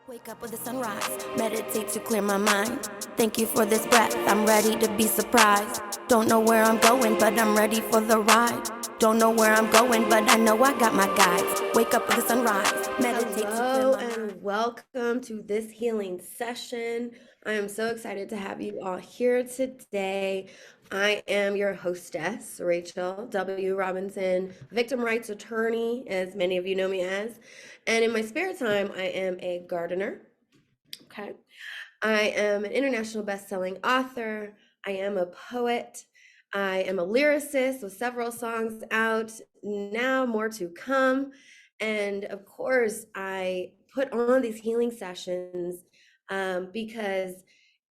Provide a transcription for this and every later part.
Wake up with the sunrise, meditate to clear my mind. Thank you for this breath, I'm ready to be surprised. Don't know where I'm going, but I'm ready for the ride. Don't know where I'm going, but I know I got my guides. Wake up with the sunrise, meditate to clear my mind. And welcome to this healing session. I am so excited to have you all here today. I am your hostess, Rachel W. Robinson, victim rights attorney, as many of you know me as. And in my spare time, I am a gardener. Okay. I am an international best-selling author. I am a poet. I am a lyricist with several songs out now, more to come. And of course, I put on these healing sessions because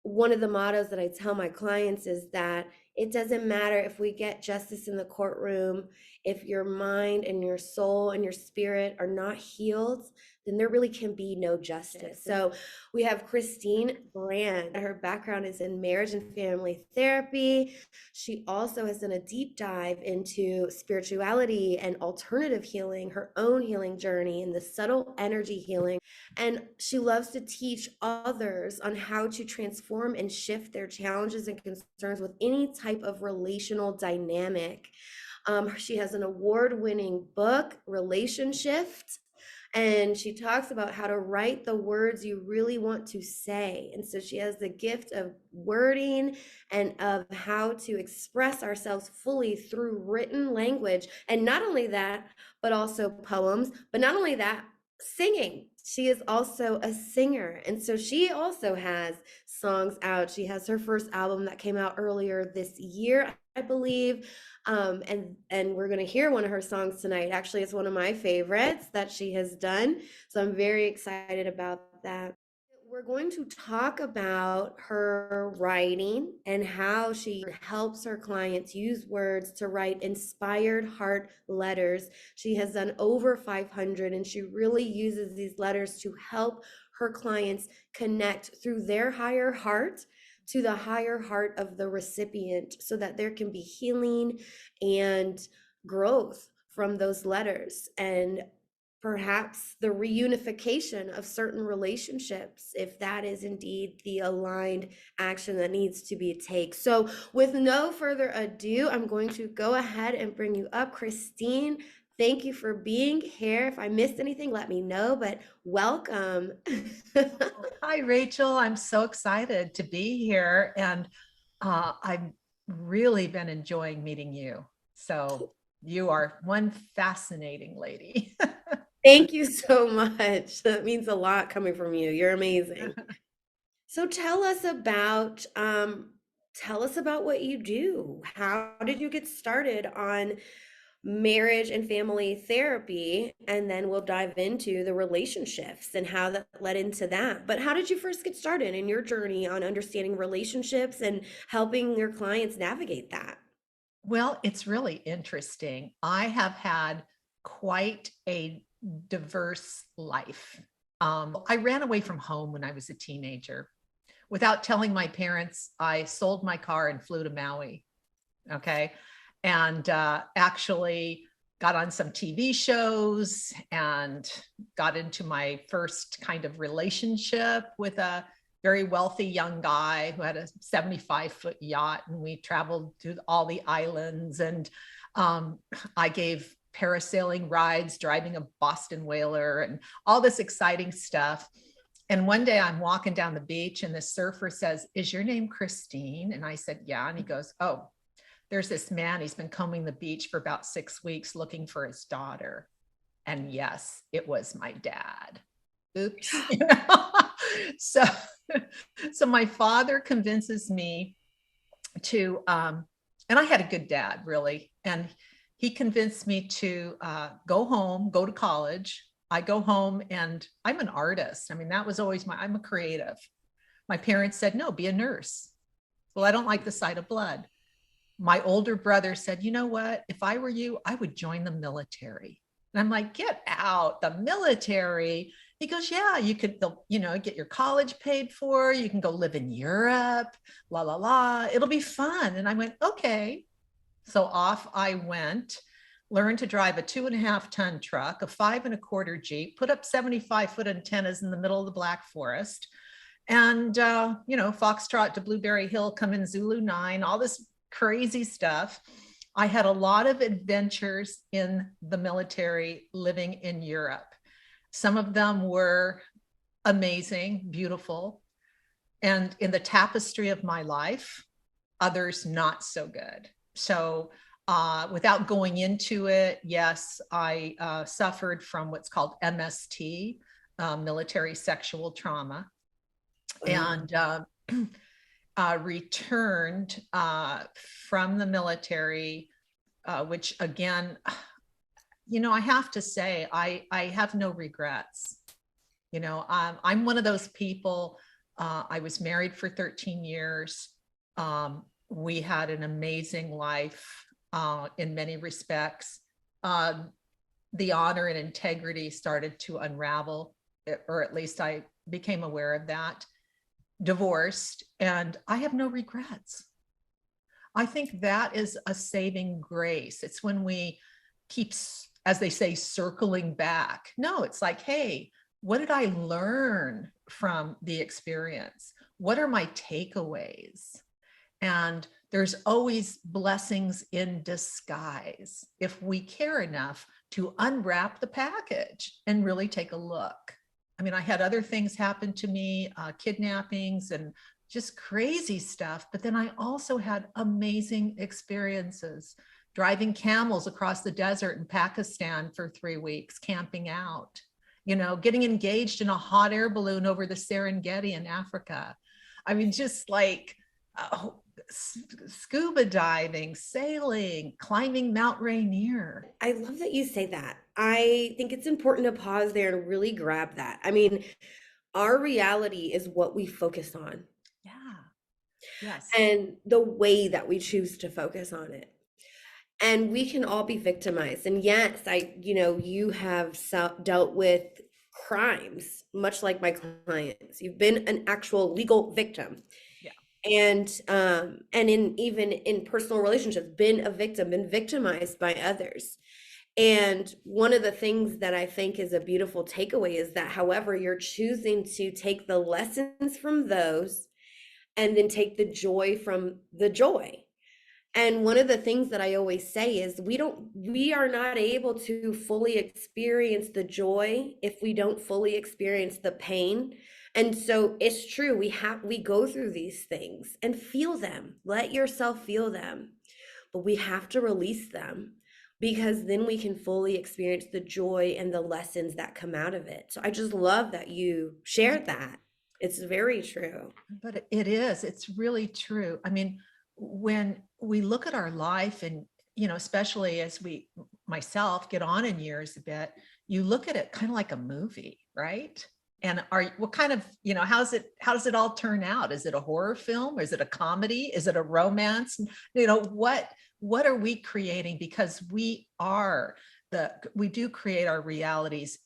one of the mottos that I tell my clients is that it doesn't matter if we get justice in the courtroom, if your mind and your soul and your spirit are not healed, then there really can be no justice. So we have Kristine Grant. Her background is in marriage and family therapy. She also has done a deep dive into spirituality and alternative healing, her own healing journey and the subtle energy healing. And she loves to teach others on how to transform and shift their challenges and concerns with any type of relational dynamic. She has an award-winning book, Relationship, and she talks about how to write the words you really want to say. And so she has the gift of wording and of how to express ourselves fully through written language. And not only that, but also poems, but not only that, singing. She is also a singer. And so she also has songs out. She has her first album that came out earlier this year, I believe. And we're going to hear one of her songs tonight. Actually, it's one of my favorites that she has done. So I'm very excited about that. We're going to talk about her writing and how she helps her clients use words to write inspired heart letters. She has done over 500, and she really uses these letters to help her clients connect through their higher heart to the higher heart of the recipient so that there can be healing and growth from those letters, and perhaps the reunification of certain relationships, if that is indeed the aligned action that needs to be taken. So with no further ado, I'm going to go ahead and bring you up. Kristine, thank you for being here. If I missed anything, let me know, but welcome. Hi, Rachel. I'm so excited to be here, and I've really been enjoying meeting you. So you are one fascinating lady. Thank you so much. That means a lot coming from you. You're amazing. So tell us about what you do. How did you get started on marriage and family therapy? And then we'll dive into the relationships and how that led into that. But how did you first get started in your journey on understanding relationships and helping your clients navigate that? Well, it's really interesting. I have had quite a diverse life. I ran away from home when I was a teenager. Without telling my parents, I sold my car and flew to Maui. Okay. And actually got on some TV shows and got into my first kind of relationship with a very wealthy young guy who had a 75-foot yacht, and we traveled to all the islands, and I gave parasailing rides, driving a Boston whaler, and all this exciting stuff. And one day I'm walking down the beach, and the surfer says, "Is your name Kristine?" And I said, "Yeah." And he goes, "Oh, there's this man, he's been combing the beach for about 6 weeks looking for his daughter." And yes, it was my dad. Oops. So, so my father convinces me to, and I had a good dad, really. And he convinced me to go home, go to college. I go home and I'm an artist. I mean, that was always I'm a creative. My parents said, "No, be a nurse." Well, I don't like the sight of blood. My older brother said, "You know what? If I were you, I would join the military." And I'm like, "Get out, the military." He goes, "Yeah, you could, get your college paid for. You can go live in Europe, la, la, la. It'll be fun." And I went, "Okay." So off I went. learned to drive a 2.5 ton truck, a 5 1/4 Jeep, put up 75-foot antennas in the middle of the Black Forest. And, Foxtrot to Blueberry Hill, come in Zulu 9, all this crazy stuff. I had a lot of adventures in the military living in Europe. Some of them were amazing, beautiful, and in the tapestry of my life, others not so good. So, without going into it, yes, I suffered from what's called MST, military sexual trauma, and returned from the military, which again, I have to say, I have no regrets. I'm one of those people. I was married for 13 years. We had an amazing life in many respects. The honor and integrity started to unravel, or at least I became aware of that. Divorced, and I have no regrets. I think that is a saving grace. It's when we keep, as they say, circling back. No, it's like, hey, what did I learn from the experience? What are my takeaways? And there's always blessings in disguise if we care enough to unwrap the package and really take a look. I mean, I had other things happen to me, kidnappings and just crazy stuff. But then I also had amazing experiences, driving camels across the desert in Pakistan for 3 weeks, camping out, getting engaged in a hot air balloon over the Serengeti in Africa. I mean, just like scuba diving, sailing, climbing Mount Rainier. I love that you say that. I think it's important to pause there and really grab that. I mean, our reality is what we focus on. Yeah. Yes. And the way that we choose to focus on it. And we can all be victimized. And yes, you have dealt with crimes, much like my clients. You've been an actual legal victim. And even in personal relationships, been a victim, been victimized by others. And one of the things that I think is a beautiful takeaway is that, however, you're choosing to take the lessons from those and then take the joy from the joy. And one of the things that I always say is we are not able to fully experience the joy if we don't fully experience the pain. And so it's true, we go through these things and feel them. Let yourself feel them. But we have to release them, because then we can fully experience the joy and the lessons that come out of it. So I just love that you shared that. It's very true. But it's really true. I mean, when we look at our life and, especially as myself get on in years a bit, you look at it kind of like a movie, right? And what kind of, how does it all turn out? Is it a horror film? Is it a comedy? Is it a romance? What are we creating? Because we do create our realities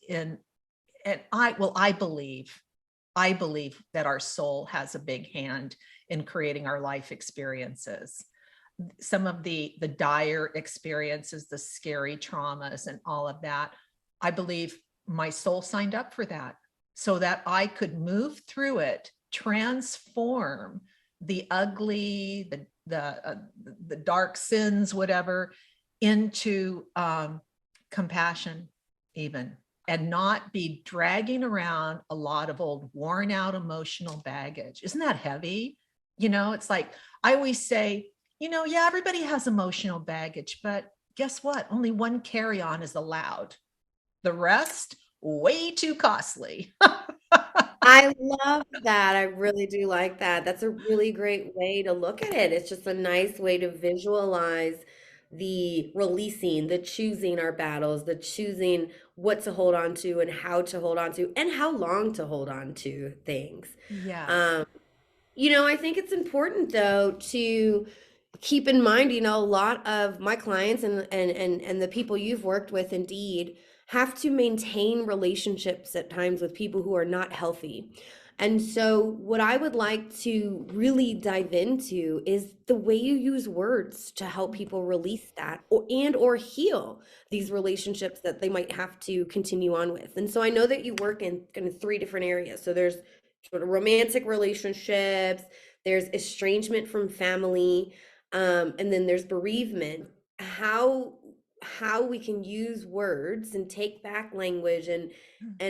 I believe that our soul has a big hand in creating our life experiences. Some of the dire experiences, the scary traumas and all of that, I believe my soul signed up for that so that I could move through it, transform the ugly, the dark sins, whatever, into compassion even, and not be dragging around a lot of old worn out emotional baggage. Isn't that heavy? It's like, I always say, yeah, everybody has emotional baggage, but guess what? Only one carry-on is allowed. The rest, way too costly. I love that. I really do like that. That's a really great way to look at it. It's just a nice way to visualize the releasing, the choosing our battles, the choosing what to hold on to and how to hold on to and how long to hold on to things. Yeah. I think it's important though to keep in mind, a lot of my clients and the people you've worked with indeed have to maintain relationships at times with people who are not healthy. And so, what I would like to really dive into is the way you use words to help people release that or heal these relationships that they might have to continue on with. And so, I know that you work in kind of three different areas. So, there's sort of romantic relationships, there's estrangement from family, and then there's bereavement. How we can use words and take back language and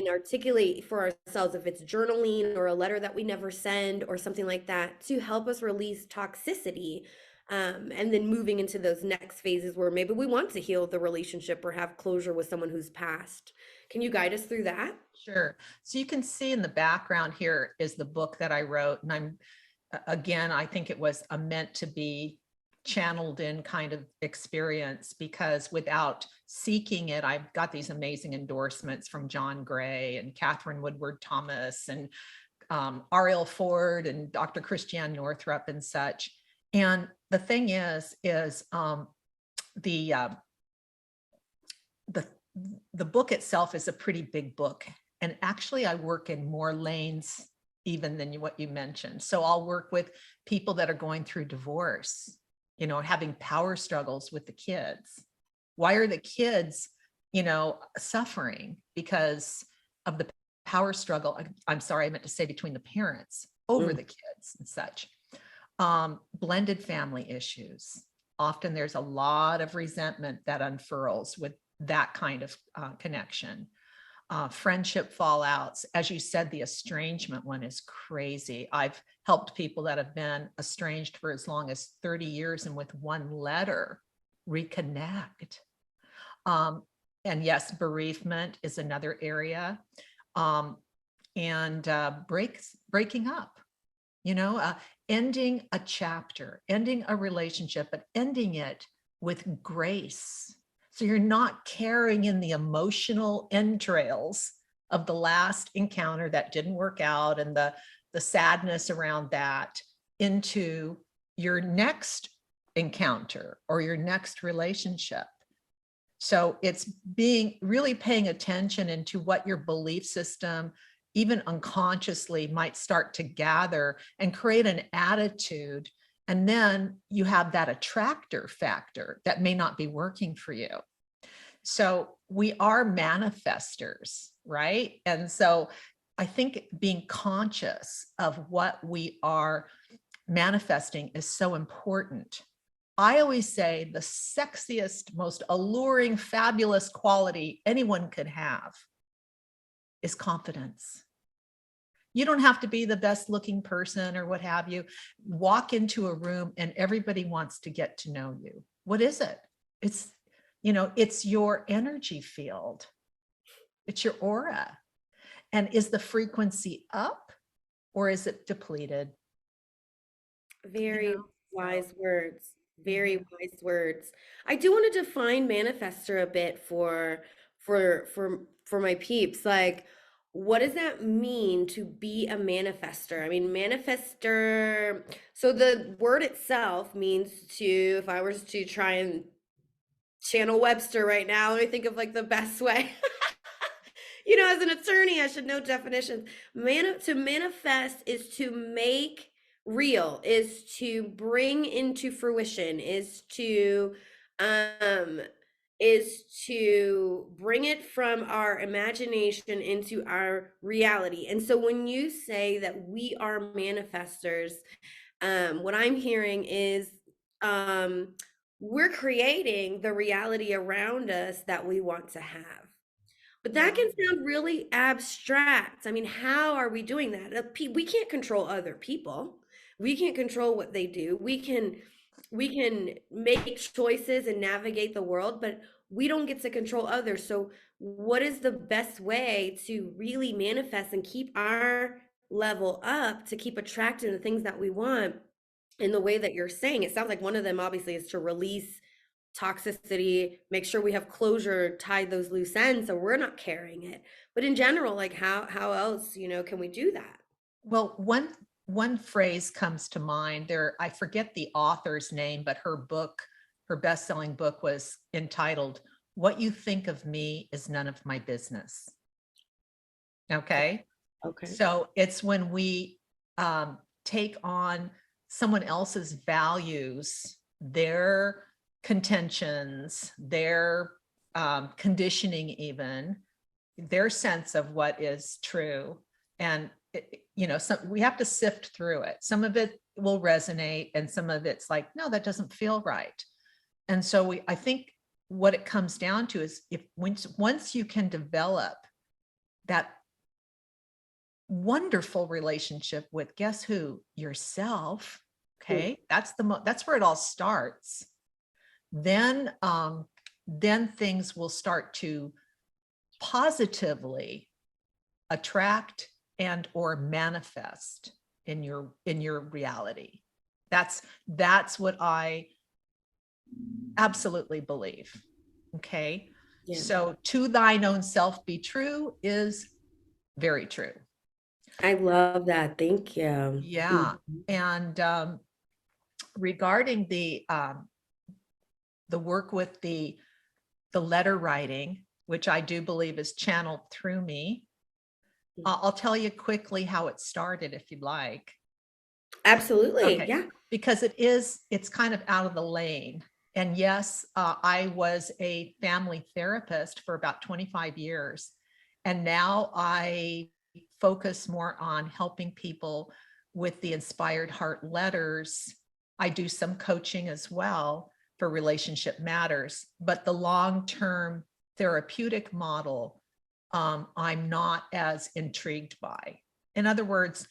articulate for ourselves, if it's journaling or a letter that we never send or something like that, to help us release toxicity, and then moving into those next phases where maybe we want to heal the relationship or have closure with someone who's passed. Can you guide us through that? Sure. So you can see in the background here is the book that I wrote. And again, I think it was a meant to be channeled in kind of experience, because without seeking it, I've got these amazing endorsements from John Gray and Catherine Woodward Thomas and R.L. Ford and Dr. Christiane Northrup and such. And the thing is the book itself is a pretty big book. And actually, I work in more lanes even than what you mentioned. So I'll work with people that are going through divorce, having power struggles with the kids. Why are the kids, suffering? Because of the power struggle. I'm sorry, I meant to say between the parents over the kids and such. Blended family issues. Often there's a lot of resentment that unfurls with that kind of connection. Friendship fallouts. As you said, the estrangement one is crazy. I've helped people that have been estranged for as long as 30 years and with one letter reconnect. And yes, bereavement is another area. And breaking up, ending a chapter, ending a relationship, but ending it with grace. So you're not carrying in the emotional entrails of the last encounter that didn't work out and the sadness around that into your next encounter or your next relationship. So it's really paying attention into what your belief system, even unconsciously, might start to gather and create an attitude. And then you have that attractor factor that may not be working for you. So we are manifestors, right? And so I think being conscious of what we are manifesting is so important. I always say the sexiest, most alluring, fabulous quality anyone could have is confidence. You don't have to be the best looking person or what have you. Walk into a room and everybody wants to get to know you. What is it? It's your energy field. It's your aura. And is the frequency up or is it depleted? Very wise words. Very wise words. I do want to define manifester a bit for my peeps. Like, what does that mean to be a manifester? I mean, manifester, so the word itself means to, if I was to try and channel Webster right now, let me think of like the best way. As an attorney, I should know definitions. To manifest is to make real, is to bring into fruition, is to bring it from our imagination into our reality. And so when you say that we are manifestors, what I'm hearing is we're creating the reality around us that we want to have. But that can sound really abstract. I mean, how are we doing that? We can't control other people. We can't control what they do. We can make choices and navigate the world, but we don't get to control others. So what is the best way to really manifest and keep our level up, to keep attracting the things that we want in the way that you're saying? It sounds like one of them obviously is to release toxicity, make sure we have closure, tie those loose ends so we're not carrying it. But in general, like how else, can we do that? Well, one phrase comes to mind there. I forget the author's name, but her best-selling book was entitled what you think of me is none of my business. Okay. Okay. So it's when we take on someone else's values, their contentions, their conditioning, even their sense of what is true. And, we have to sift through it. Some of it will resonate and some of it's like, no, that doesn't feel right. And so I think what it comes down to is once you can develop that wonderful relationship with, guess who? Yourself. Okay. That's where it all starts. Then things will start to positively attract and or manifest in your reality. That's what I absolutely believe. Okay. Yeah. So to thine own self be true is very true. I love that. Thank you. Yeah. And regarding the work with the letter writing, which I do believe is channeled through me, I'll tell you quickly how it started if you'd like. Absolutely. Okay. Yeah. Because it's kind of out of the lane. And yes, I was a family therapist for about 25 years. And now I focus more on helping people with the inspired heart letters. I do some coaching as well for relationship matters, but the long-term therapeutic model, I'm not as intrigued by. In other words,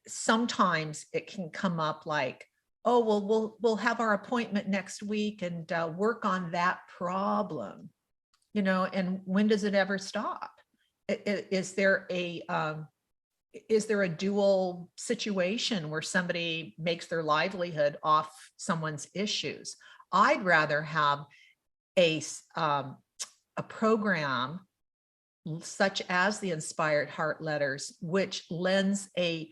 sometimes it can come up like, oh, well, we'll have our appointment next week and work on that problem, and when does it ever stop? Is there a dual situation where somebody makes their livelihood off someone's issues? I'd rather have a program such as the Inspired Heart Letters, which lends a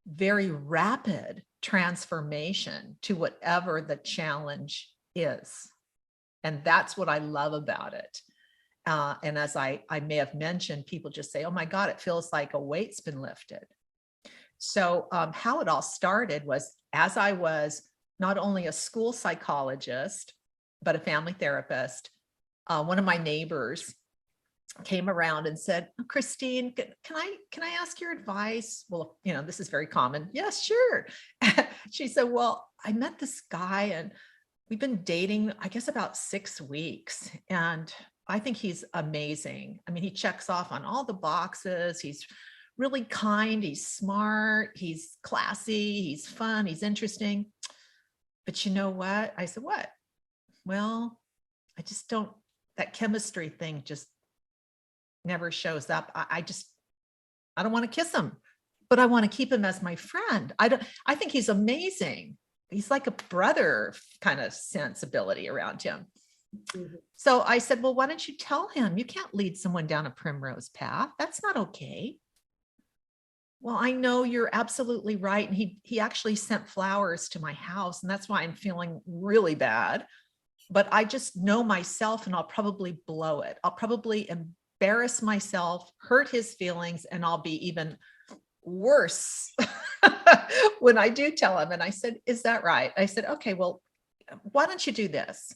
very rapid transformation to whatever the challenge is. And that's what I love about it. And as I may have mentioned, people just say, oh my God, it feels like a weight's been lifted. So how it all started was, as I was not only a school psychologist, but a family therapist, one of my neighbors came around and said, oh, Kristine, can I ask your advice? Well, this is very common. Yes, sure. She said, well, I met this guy and we've been dating, I guess, about 6 weeks. And I think he's amazing. I mean, he checks off on all the boxes. He's really kind. He's smart. He's classy. He's fun. He's interesting. But you know what? I said, what? Well, I just don't, that chemistry thing just never shows up. I don't want to kiss him, but I want to keep him as my friend. I think he's amazing. He's like a brother kind of sensibility around him. Mm-hmm. So I said, well, why don't you tell him you can't lead someone down a primrose path? That's not okay. Well, I know you're absolutely right. And he actually sent flowers to my house, and that's why I'm feeling really bad. But I just know myself, and I'll probably blow it. I'll probably embarrass myself, hurt his feelings, and I'll be even worse when I do tell him. And I said, is that right? I said, okay, well, why don't you do this?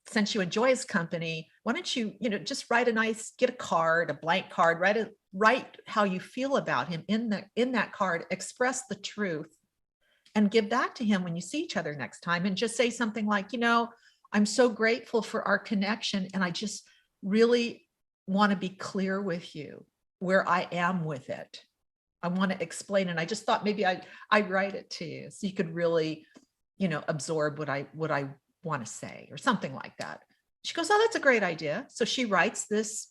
Since you enjoy his company, why don't you, just get a card, a blank card, write how you feel about him in that card, express the truth, and give that to him when you see each other next time. And just say something like, I'm so grateful for our connection. And I just really want to be clear with you where I am with it. I want to explain. And I just thought maybe I'd write it to you so you could really, absorb what I want to say, or something like that. She goes, oh, that's a great idea. So she writes this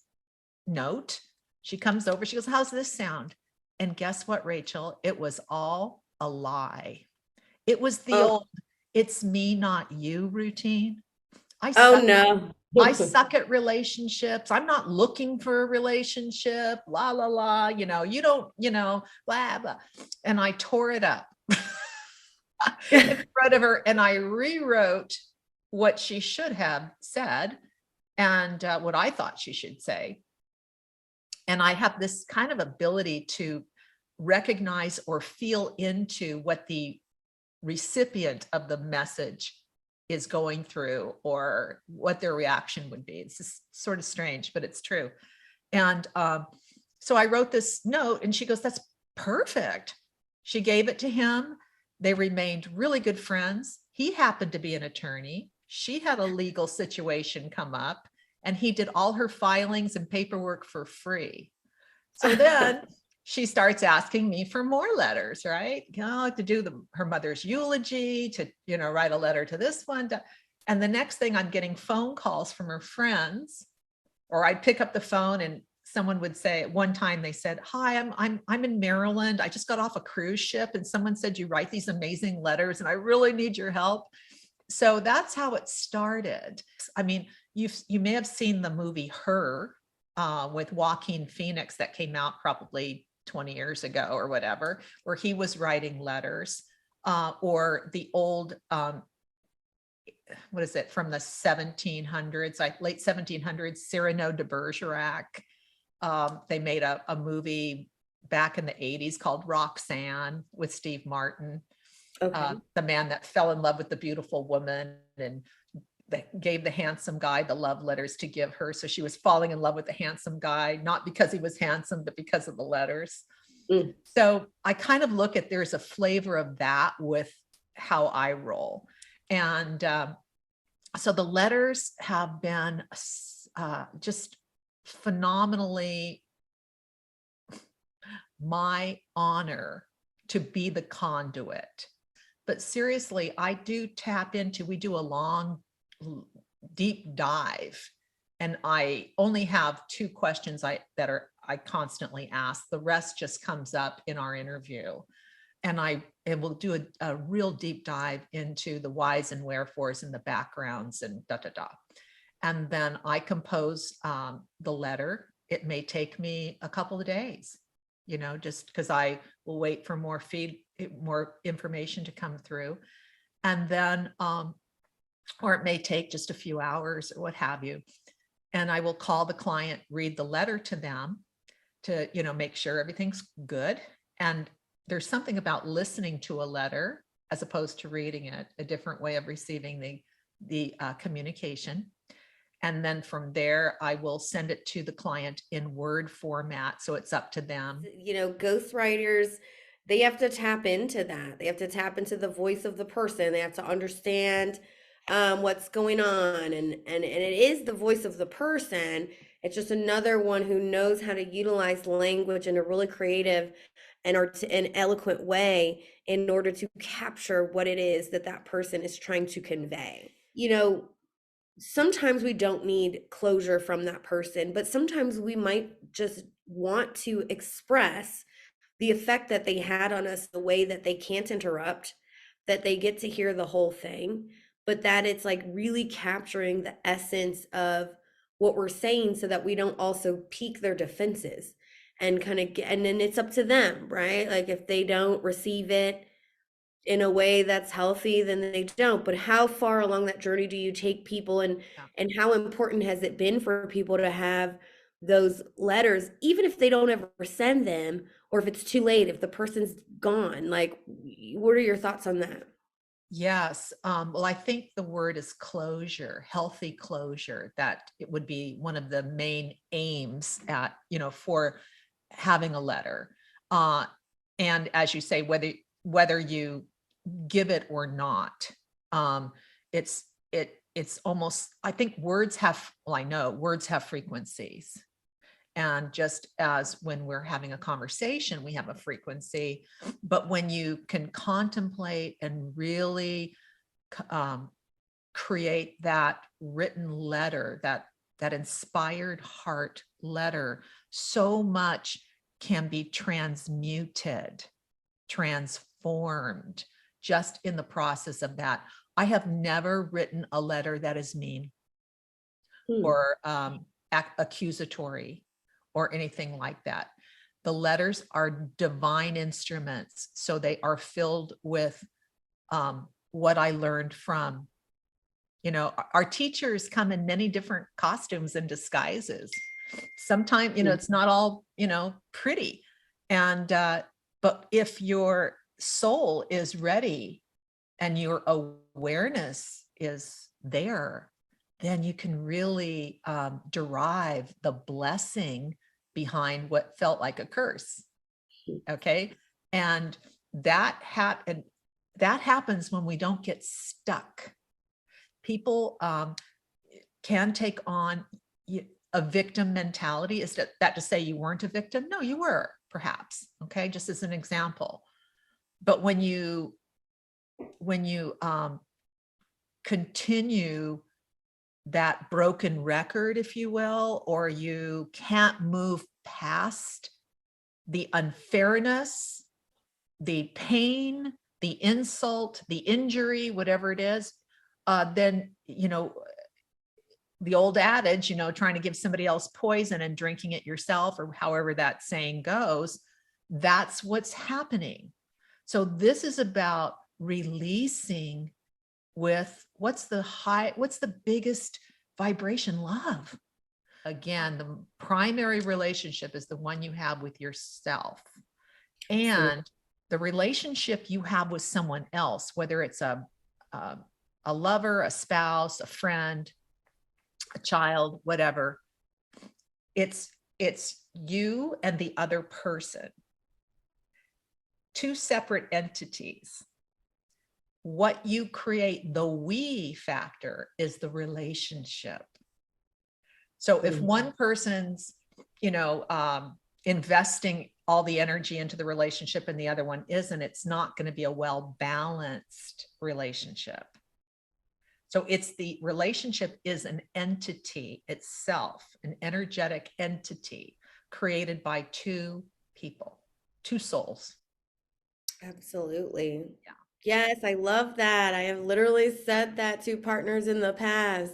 note. She comes over, she goes, how's this sound? And guess what, Rachel? It was all a lie. It was the old, it's me, not you routine. I suck at relationships. I'm not looking for a relationship, la, la, la, you don't, blah, blah. And I tore it up in front of her, and I rewrote what she should have said and what I thought she should say. And I have this kind of ability to recognize or feel into what the recipient of the message is going through or what their reaction would be. It's just sort of strange, but it's true. And so I wrote this note and she goes, that's perfect. She gave it to him. They remained really good friends. He happened to be an attorney. She had a legal situation come up and he did all her filings and paperwork for free. So then she starts asking me for more letters, right? To do her mother's eulogy, to, write a letter to this one. And the next thing, I'm getting phone calls from her friends, or I'd pick up the phone and someone would say, one time they said, hi, I'm in Maryland. I just got off a cruise ship and someone said, you write these amazing letters and I really need your help. So that's how it started. I mean, you may have seen the movie Her with Joaquin Phoenix that came out probably 20 years ago or whatever, where he was writing letters, or the old, what is it, from the 1700s, like late 1700s, Cyrano de Bergerac. They made a movie back in the 80s called Roxanne with Steve Martin. Okay. The man that fell in love with the beautiful woman and gave the handsome guy the love letters to give her. So she was falling in love with the handsome guy, not because he was handsome, but because of the letters. Mm. So I kind of look at, there's a flavor of that with how I roll. And so the letters have been just phenomenally my honor to be the conduit. But seriously, I do tap into, we do a long, deep dive, and I only have 2 questions I constantly ask. The rest just comes up in our interview, and will do a real deep dive into the whys and wherefores and the backgrounds and and then I compose the letter. It may take me a couple of days, just because I will wait for more information to come through, and then or it may take just a few hours or what have you. And I will call the client, read the letter to them to, make sure everything's good. And there's something about listening to a letter as opposed to reading it, a different way of receiving the communication. And then from there, I will send it to the client in Word format. So it's up to them. Ghostwriters, they have to tap into that. They have to tap into the voice of the person. They have to understand what's going on. And it is the voice of the person. It's just another one who knows how to utilize language in a really creative and eloquent way in order to capture what it is that person is trying to convey. Sometimes we don't need closure from that person, but sometimes we might just want to express the effect that they had on us, the way that they can't interrupt, that they get to hear the whole thing, but that it's like really capturing the essence of what we're saying so that we don't also pique their defenses and kind of and then it's up to them, right? Like if they don't receive it in a way that's healthy, then they don't. But how far along that journey do you take people, and how important has it been for people to have those letters, even if they don't ever send them, or if it's too late, if the person's gone? Like, what are your thoughts on that? Yes. Well, I think the word is closure, healthy closure, that it would be one of the main aims at, for having a letter. And as you say, whether you give it or not, it's almost, I think words have frequencies. And just as when we're having a conversation, we have a frequency, but when you can contemplate and really create that written letter, that inspired heart letter, so much can be transmuted, transformed just in the process of that. I have never written a letter that is mean or accusatory or anything like that. The letters are divine instruments. So they are filled with what I learned from our teachers come in many different costumes and disguises. Sometimes, it's not all, pretty. And, but if your soul is ready and your awareness is there, then you can really derive the blessing behind what felt like a curse. Okay. And that happens when we don't get stuck. People can take on a victim mentality. Is that to say you weren't a victim? No, you were, perhaps. Okay, just as an example. But when you continue that broken record, if you will, or you can't move past the unfairness, the pain, the insult, the injury, whatever it is, then, the old adage, trying to give somebody else poison and drinking it yourself, or however that saying goes, that's what's happening. So this is about releasing with what's the biggest vibration? Love. Again, the primary relationship is the one you have with yourself. And the relationship you have with someone else, whether it's a lover, a spouse, a friend, a child, whatever, it's you and the other person, two separate entities. What you create, the we factor, is the relationship. So if one person's, investing all the energy into the relationship and the other one isn't, it's not going to be a well-balanced relationship. So the relationship is an entity itself, an energetic entity created by two people, two souls. Absolutely. Yeah. Yes, I love that. I have literally said that to partners in the past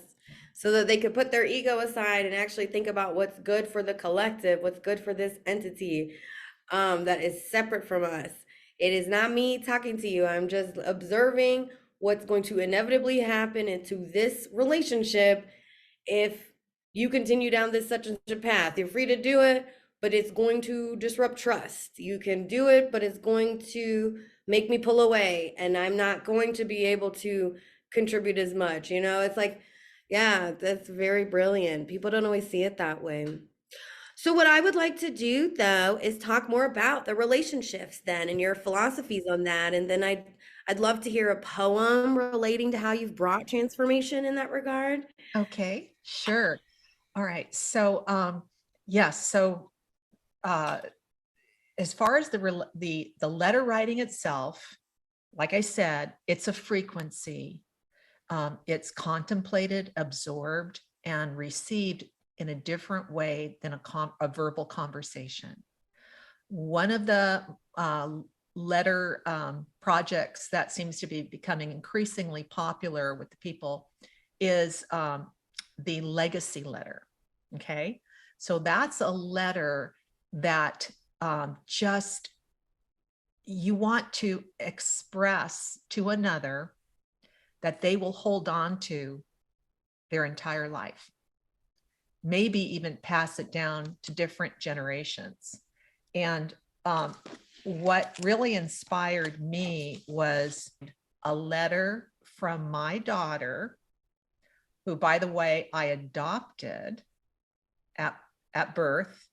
so that they could put their ego aside and actually think about what's good for the collective, what's good for this entity that is separate from us. It is not me talking to you. I'm just observing what's going to inevitably happen into this relationship if you continue down this such and such a path. You're free to do it, but it's going to disrupt trust. You can do it, but it's going to make me pull away, and I'm not going to be able to contribute as much. It's like, yeah, that's very brilliant. People don't always see it that way. So what I would like to do though is talk more about the relationships then and your philosophies on that. And then I'd love to hear a poem relating to how you've brought transformation in that regard. Okay, sure. All right. So, yes. So, as far as the letter writing itself, like I said, it's a frequency. It's contemplated, absorbed, and received in a different way than a verbal conversation. One of the letter projects that seems to be becoming increasingly popular with the people is the legacy letter. Okay, so that's a letter that just you want to express to another that they will hold on to their entire life, maybe even pass it down to different generations. And what really inspired me was a letter from my daughter, who, by the way, I adopted at birth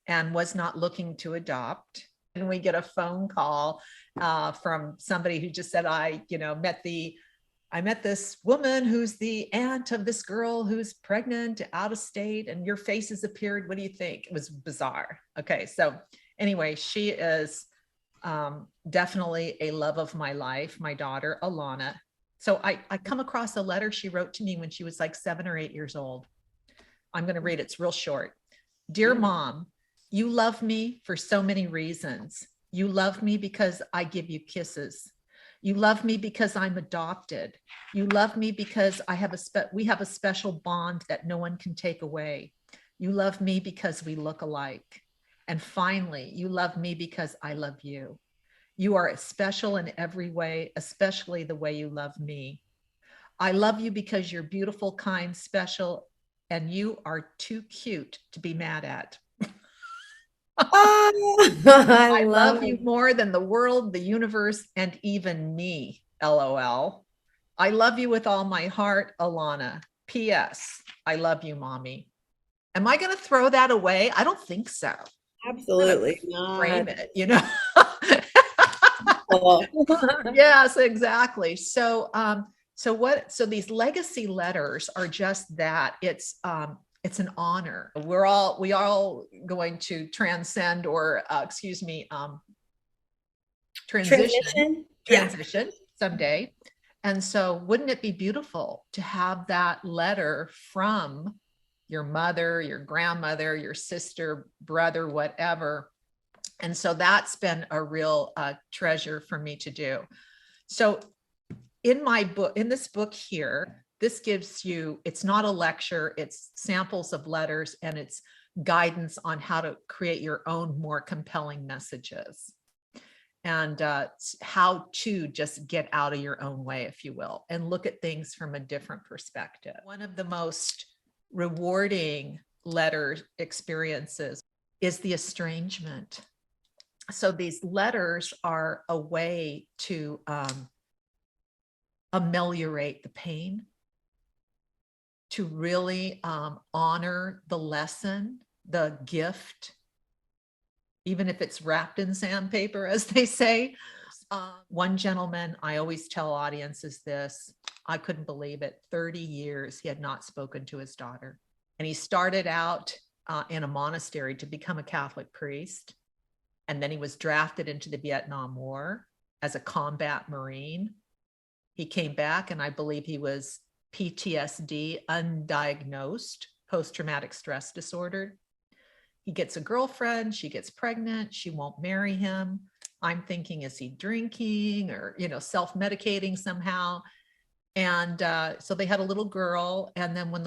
and was not looking to adopt. And we get a phone call from somebody who just said, I met this woman who's the aunt of this girl who's pregnant out of state, and your face has appeared. What do you think? It was bizarre. Okay. So anyway, she is definitely a love of my life, my daughter, Alana. So I come across a letter she wrote to me when she was like 7 or 8 years old. I'm going to read it. It's real short. Dear Mom, you love me for so many reasons. You love me because I give you kisses. You love me because I'm adopted. You love me because we have a special bond that no one can take away. You love me because we look alike. And finally, you love me because I love you. You are special in every way, especially the way you love me. I love you because you're beautiful, kind, special, and you are too cute to be mad at. Oh, I I love love you more than the world, the universe, and even me. LOL. I love you with all my heart, Alana. P.S. I love you, mommy. Am I going to throw that away? I don't think so. absolutely Frame not. it, you know? Yes, exactly. So, so these legacy letters are just that. It's an honor. We all going to transcend or, transition Yeah. someday. And so wouldn't it be beautiful to have that letter from your mother, your grandmother, your sister, brother, whatever. And so that's been a real treasure for me to do. So in my book, in this book here, this gives you, it's not a lecture, it's samples of letters and it's guidance on how to create your own more compelling messages and how to just get out of your own way, if you will, and look at things from a different perspective. One of the most rewarding letter experiences is the estrangement. So these letters are a way to ameliorate the pain, to really honor the lesson, the gift, even if it's wrapped in sandpaper, as they say. One gentleman, I always tell audiences this, I couldn't believe it, 30 years he had not spoken to his daughter. And he started out in a monastery to become a Catholic priest. And then he was drafted into the Vietnam War as a combat Marine. He came back and I believe he was PTSD, undiagnosed, post-traumatic stress disorder. He gets a girlfriend, she gets pregnant, she won't marry him. I'm thinking, is he drinking or, self-medicating somehow? And so they had a little girl. And then when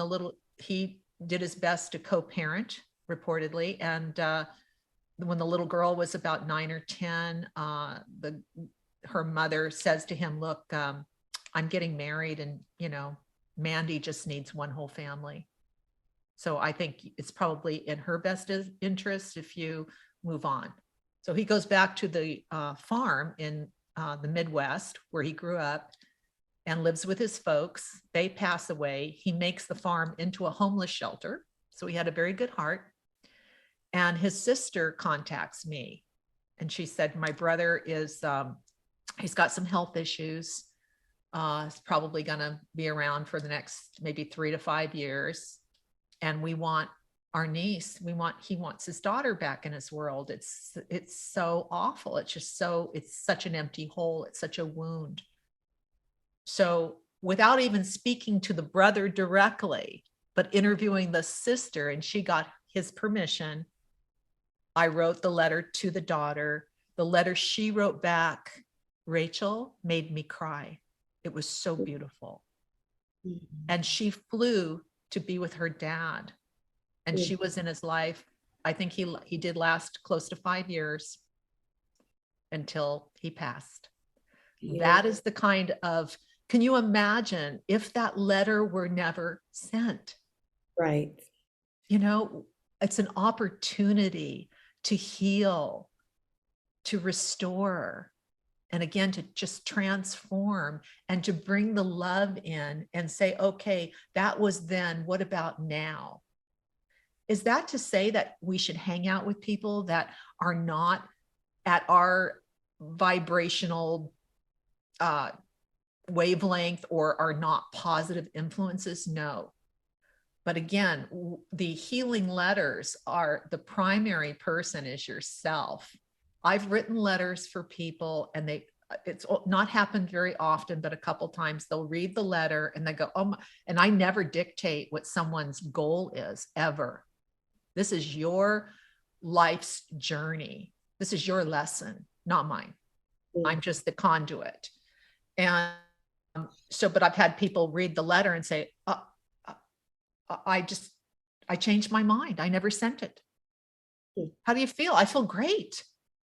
he did his best to co-parent, reportedly. And when the little girl was about 9 or 10, her mother says to him, look, I'm getting married and, Mandy just needs one whole family. So I think it's probably in her best interest if you move on. So he goes back to the farm in the Midwest where he grew up and lives with his folks. They pass away. He makes the farm into a homeless shelter. So he had a very good heart. And his sister contacts me and she said, my brother is, he's got some health issues. He's probably going to be around for the next maybe 3 to 5 years. And we want our niece, he wants his daughter back in his world. It's so awful. It's such an empty hole. It's such a wound. So without even speaking to the brother directly, but interviewing the sister, and she got his permission, I wrote the letter to the daughter. The letter she wrote back, Rachel, made me cry. It was so beautiful. Mm-hmm. And she flew to be with her dad. And she was in his life. I think he did last close to 5 years until he passed. Yeah. That is the kind of, can you imagine if that letter were never sent? Right. It's an opportunity to heal, to restore, and again, to just transform and to bring the love in and say, okay, that was then, what about now? Is that to say that we should hang out with people that are not at our vibrational wavelength or are not positive influences? No. But again, the healing letters are, the primary person is yourself. I've written letters for people and it's not happened very often, but a couple times they'll read the letter and they go, oh my, and I never dictate what someone's goal is ever. This is your life's journey. This is your lesson, not mine. I'm just the conduit. And but I've had people read the letter and say, I changed my mind. I never sent it. How do you feel? I feel great.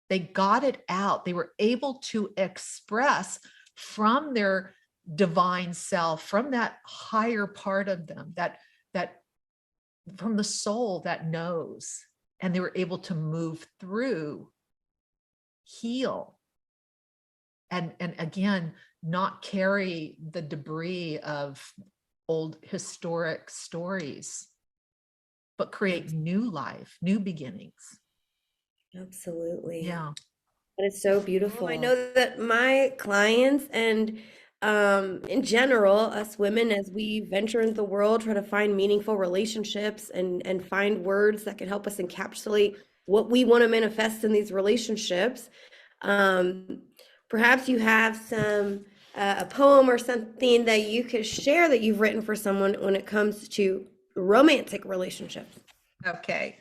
They got it out. They were able to express from their divine self, from that higher part of them, that from the soul that knows, and they were able to move through, heal, and again, not carry the debris of old historic stories, but create new life, new beginnings. Absolutely. Yeah. That is so beautiful. I know that my clients and in general, us women, as we venture into the world, try to find meaningful relationships and find words that can help us encapsulate what we want to manifest in these relationships. Um, Perhaps you have some a poem or something that you could share that you've written for someone when it comes to romantic relationships. Okay.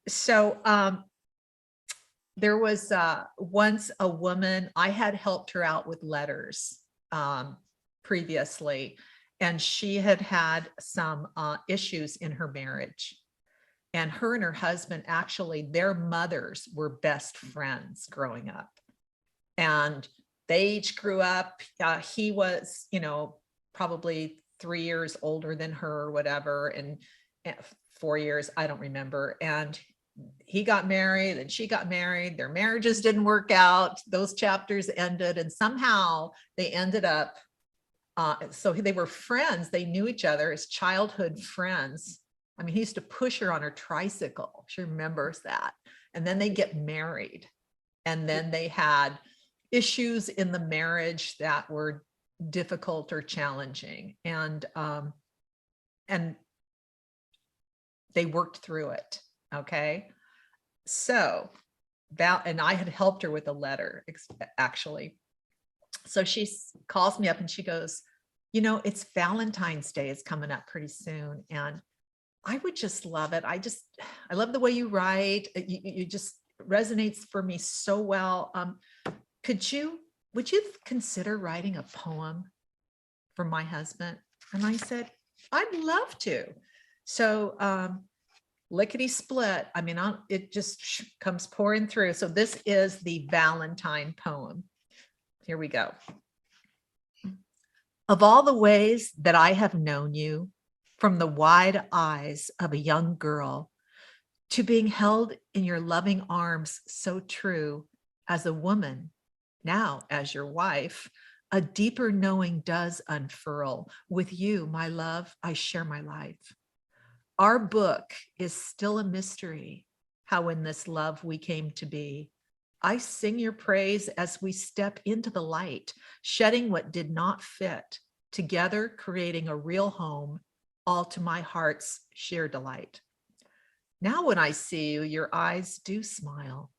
So there was once a woman, I had helped her out with letters previously, and she had had some issues in her marriage. And her husband, actually, their mothers were best friends growing up. And they each grew up. He was, probably 3 years older than her or whatever, and 4 years, I don't remember. And he got married and she got married. Their marriages didn't work out. Those chapters ended, and somehow they ended up, so they were friends. They knew each other as childhood friends. I mean, he used to push her on her tricycle. She remembers that. And then they get married. And then they had issues in the marriage that were difficult or challenging. And they worked through it. Okay. So and I had helped her with a letter, actually. So she calls me up and she goes, it's Valentine's Day. It's coming up pretty soon. And I would just love it. I love the way you write. You just resonates for me so well. Would you consider writing a poem for my husband? And I said, I'd love to. So, lickety split. I mean, it just comes pouring through. So this is the Valentine poem. Here we go. Of all the ways that I have known you, from the wide eyes of a young girl to being held in your loving arms so true as a woman, now as your wife, a deeper knowing does unfurl. With you, my love, I share my life. Our book is still a mystery, how in this love we came to be. I sing your praise as we step into the light, shedding what did not fit, together creating a real home, all to my heart's sheer delight. Now when I see you, your eyes do smile.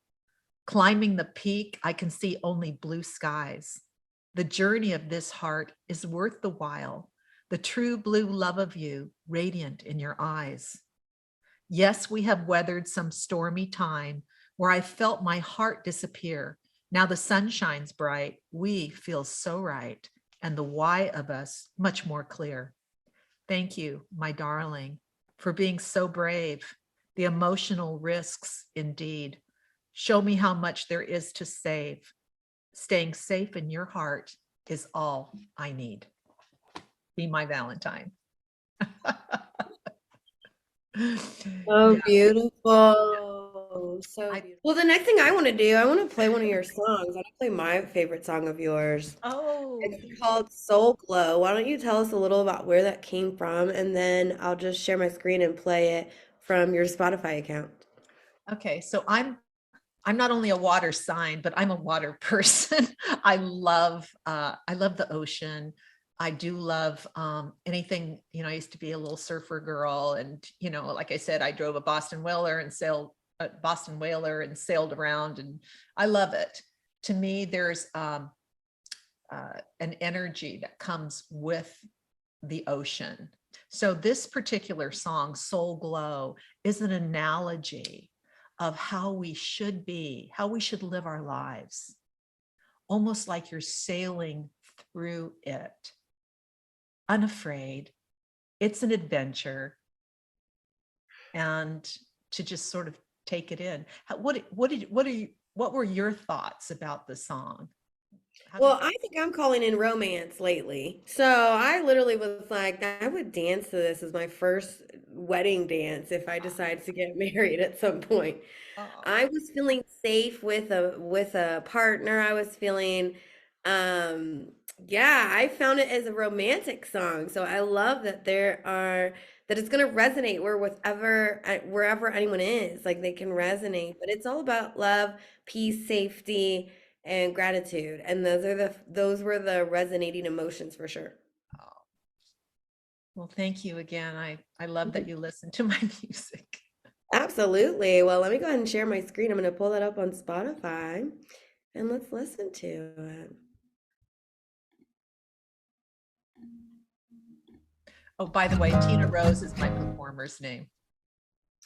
Climbing the peak, I can see only blue skies. The journey of this heart is worth the while. The true blue love of you, radiant in your eyes. Yes, we have weathered some stormy time where I felt my heart disappear. Now the sun shines bright, we feel so right, and the why of us much more clear. Thank you, my darling, for being so brave. The emotional risks, indeed. Show me how much there is to save. Staying safe in your heart is all I need. Be my Valentine. So Yeah. beautiful. So beautiful. Well, the next thing I want to do, I want to play one of your songs. I want to play my favorite song of yours. Oh, It's called Soul Glow. Why don't you tell us a little about where that came from, and then I'll just share my screen and play it from your Spotify account. okay. So I'm not only a water sign, but I'm a water person. I love the ocean. I do love anything, I used to be a little surfer girl, and like I said, I drove a Boston Whaler and sailed around, and I love it. To me, there's an energy that comes with the ocean. So this particular song, Soul Glow, is an analogy of how we should be, how we should live our lives, almost like you're sailing through it, unafraid. It's an adventure, and to just sort of take it in. What were your thoughts about the song? How Well, did I think I'm calling in romance lately. So I literally was like, I would dance to this as my first wedding dance if I decide to get married at some point. I oh, was feeling safe with a partner. I was feeling um yeah, I found it as a romantic song. So I love that that it's going to resonate wherever anyone is. Like they can resonate, but it's all about love, peace, safety, and gratitude. And those were the resonating emotions for sure. oh. Well, thank you again. I love that you listen to my music. Absolutely. Well, let me go ahead and share my screen. I'm going to pull that up on Spotify and let's listen to it. Oh, by the way, Tina Rose is my performer's name.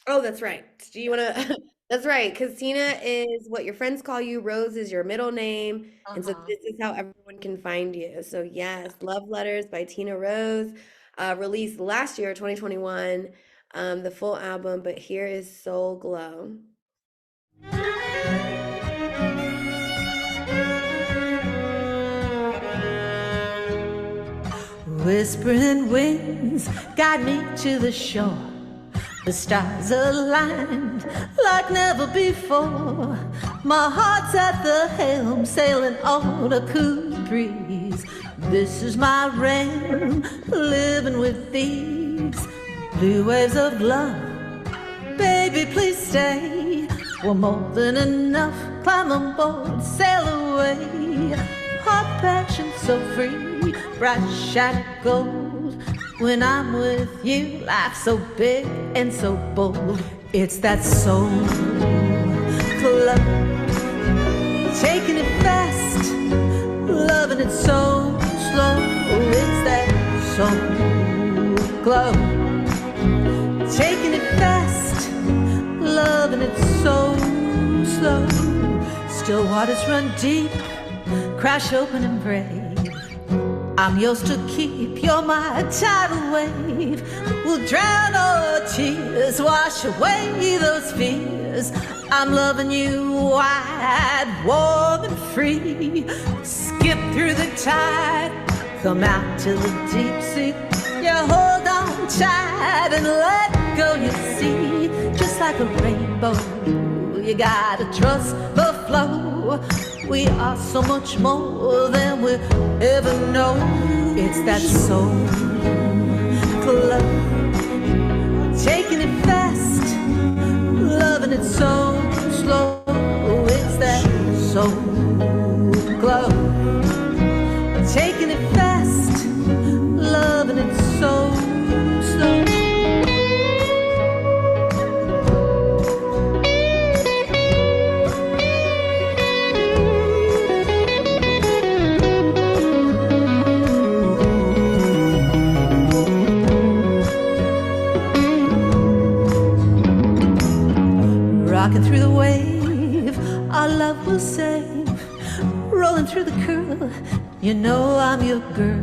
Oh, that's right. Do you want to? That's right. Because Tina is what your friends call you. Rose is your middle name. And so Uh-huh. this is how everyone can find you. So, yes, Love Letters by Tina Rose, released last year, 2021, the full album. But here is Soul Glow. Whispering winds guide me to the shore. The stars aligned like never before. My heart's at the helm, sailing on a cool breeze. This is my realm, living with these blue waves of love. Baby, please stay. We're more than enough. Climb on board, sail away. Heart passion so free, bright shiny gold. When I'm with you, life's so big and so bold. It's that soul club, taking it fast, loving it so slow. It's that soul glow, taking it fast, loving it so slow. Still waters run deep, crash open and brave. I'm yours to keep, you're my tidal wave. We'll drown our tears, wash away those fears. I'm loving you wide, warm and free. Skip through the tide, come out to the deep sea. Yeah, hold on tight and let go, you see. Just like a rainbow, you gotta trust the flow. We are so much more than we'll ever know. It's that soul club, taking it fast, loving it so slow. It's that soul glow, taking it fast, loving it so slow. Rocking through the wave, our love will save. Rolling through the curl, you know I'm your girl.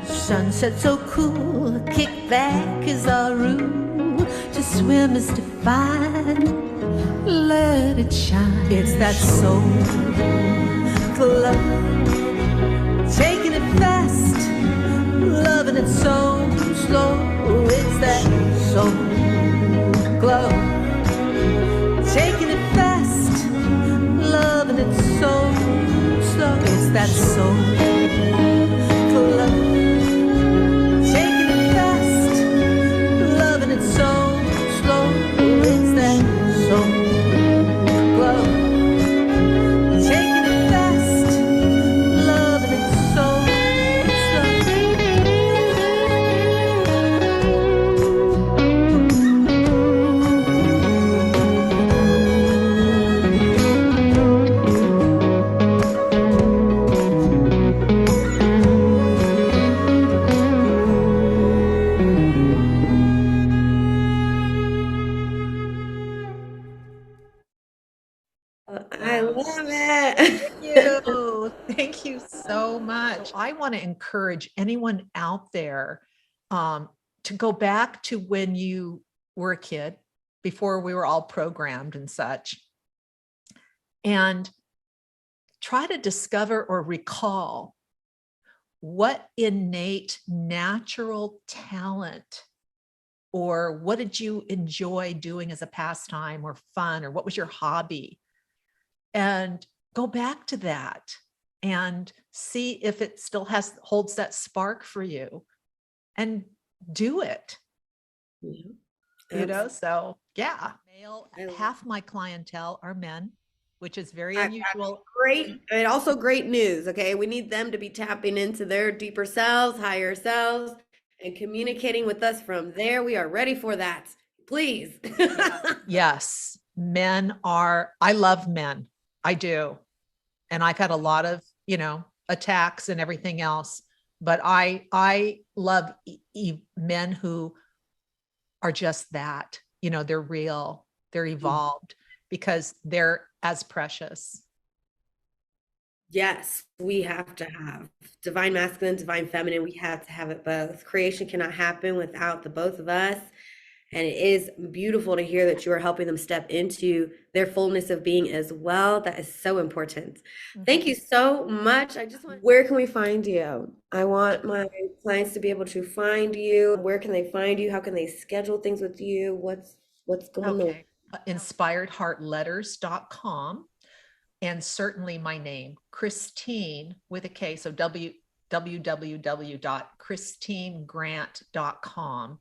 Sunset so cool, kick back is our rule. To swim is to find, let it shine. It's that soul club, taking it fast, loving it so slow. It's that soul glow, taking it fast, loving it so slow. It's that soul club, taking it fast, loving it so slow. It's that soul glow, taking it fast, loving it so I Wow. love Thank it. you. Thank you so much. I want to encourage anyone out there to go back to when you were a kid, before we were all programmed and such, and try to discover or recall what innate natural talent, or what did you enjoy doing as a pastime or fun, or what was your hobby? And go back to that and see if it still holds that spark for you, and do it. Yeah, So yeah, half my clientele are men, which is very unusual. great. And also great news. Okay. We need them to be tapping into their deeper selves, higher selves, and communicating with us from there. We are ready for that. Please. Yes. I love men. I do. And I've had a lot of, attacks and everything else, but I love men who are just that, they're real, they're evolved, because they're as precious. Yes, we have to have divine masculine, divine feminine. We have to have it both. Creation cannot happen without the both of us. And it is beautiful to hear that you are helping them step into their fullness of being as well. That is so important. Thank you so much. Where can we find you? I want my clients to be able to find you. Where can they find you? How can they schedule things with you? What's going on? inspiredheartletters.com, and certainly my name, Kristine with a K, so www.kristinegrant.com.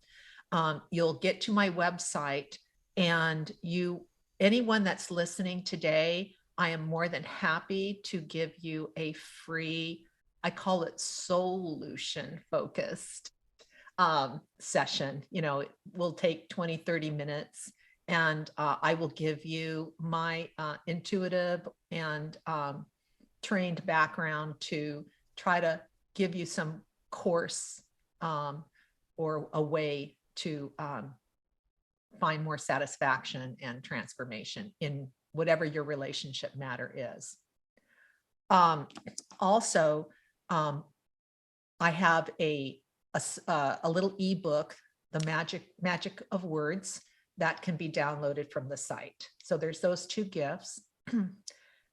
You'll get to my website, and anyone that's listening today, I am more than happy to give you a free, I call it Soul-lution Focused session. It will take 20, 30 minutes. And I will give you my intuitive and trained background to try to give you some course or a way to find more satisfaction and transformation in whatever your relationship matter is. Also, I have a little ebook, The Magic of Words, that can be downloaded from the site. So there's those two gifts.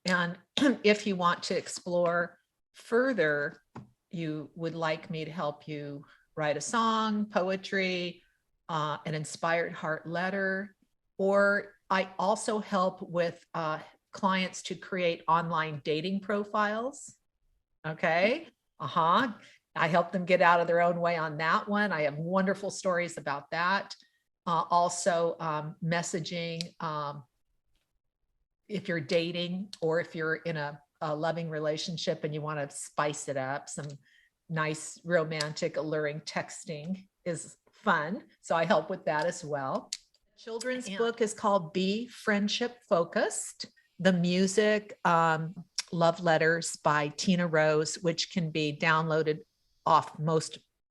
And if you want to explore further, you would like me to help you write a song, poetry, an inspired heart letter, or I also help with clients to create online dating profiles. Okay. I help them get out of their own way on that one. I have wonderful stories about that. Also messaging, if you're dating or if you're in a loving relationship and you want to spice it up, some nice romantic alluring texting is fun. So I help with that as well. Children's book is called Be Friendship Focused. The music, Love Letters by Tina Rose, which can be downloaded off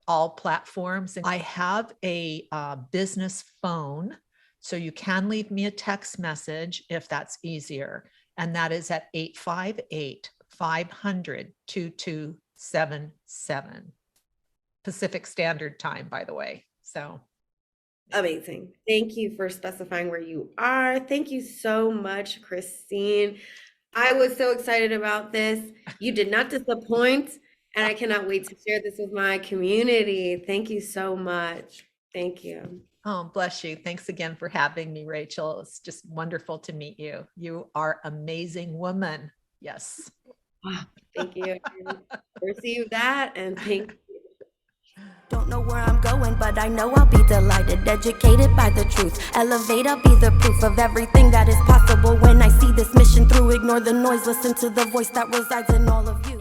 all platforms. And I have a business phone, so you can leave me a text message if that's easier. And that is at 858-500-2277 Pacific Standard Time, by the way. So amazing. Thank you for specifying where you are. Thank you so much, Kristine. I was so excited about this. You did not disappoint. And I cannot wait to share this with my community. Thank you so much. Thank you. Oh, bless you. Thanks again for having me, Rachel. It's just wonderful to meet you. You are an amazing woman. Yes. Thank you. Receive that, and thank you. Don't know where I'm going, but I know I'll be delighted, educated by the truth. Elevate, I'll be the proof of everything that is possible when I see this mission through. Ignore the noise, listen to the voice that resides in all of you.